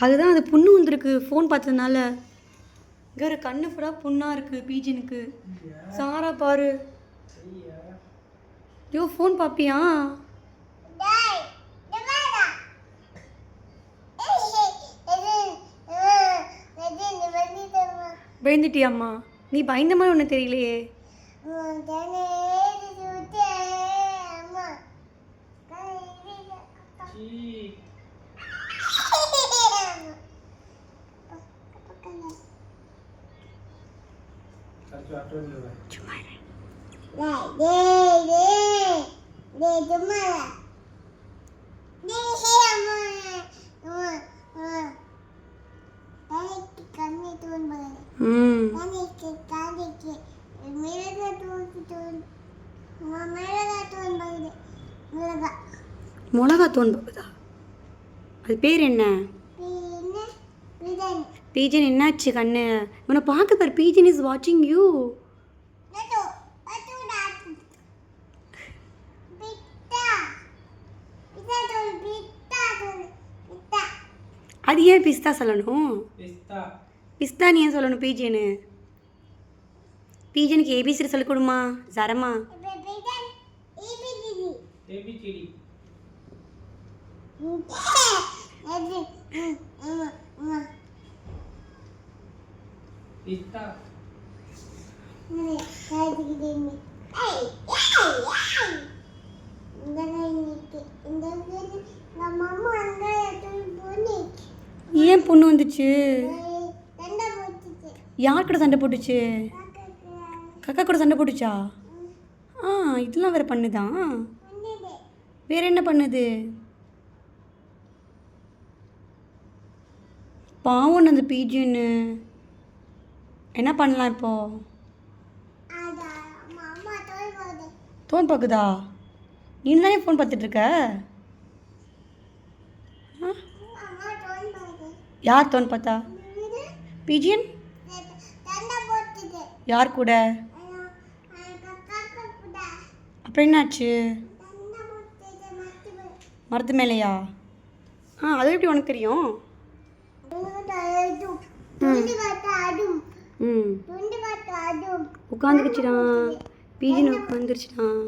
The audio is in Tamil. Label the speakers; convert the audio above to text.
Speaker 1: அதுதான் அது புண்ணு வந்திருக்கு ஃபோன் பார்த்ததுனால. இங்கே ஒரு கண்ணு ஃபுல்லாக புண்ணாக இருக்குது பீஜனுக்கு. சாரா பாரு. ஐயோ ஃபோன் பார்ப்பியா? பயந்துட்டியாம்மா? நீ பயந்த மாதிரி ஒன்றும் தெரியலையே. மிளகா தோன் பாக்குதா? அது பேர் என்ன? பீஜன். என்னாச்சு கண்ணு? உன்னை பார்க்க பாரு. பீஜன் இஸ் வாட்சிங் யூ. அது ஏன் பிஸ்தா சொல்லணும்? பிஸ்தா நீ ஏன் சொல்லணும் பீஜனு? பீஜனுக்கு ஏபிசிடி சொல்லிக் கொடுமா சரமா. ஏன் பொண்ணு வந்துச்சு? யார் கூட சண்டை போட்டுச்சு? கக்கா கூட சண்டை போட்டுச்சா? இதெல்லாம் வேறு பண்ணுதான். வேற என்ன பண்ணுது? பாவம் அந்த பீஜின்னு. என்ன பண்ணலாம் இப்போ? ஃபோன் பார்க்குதா? நீ தானே ஃபோன் பார்த்துட்ருக்க. யார் ஃபோன் பார்த்தா? பீஜியன் யார் கூட? அப்புறம் என்னாச்சு? மரத்து மேலையா? அது எப்படி உனக்கு தெரியும்? உட்காந்துக்குச்சுடான். பீஜின் உட்காந்துருச்சுடான்.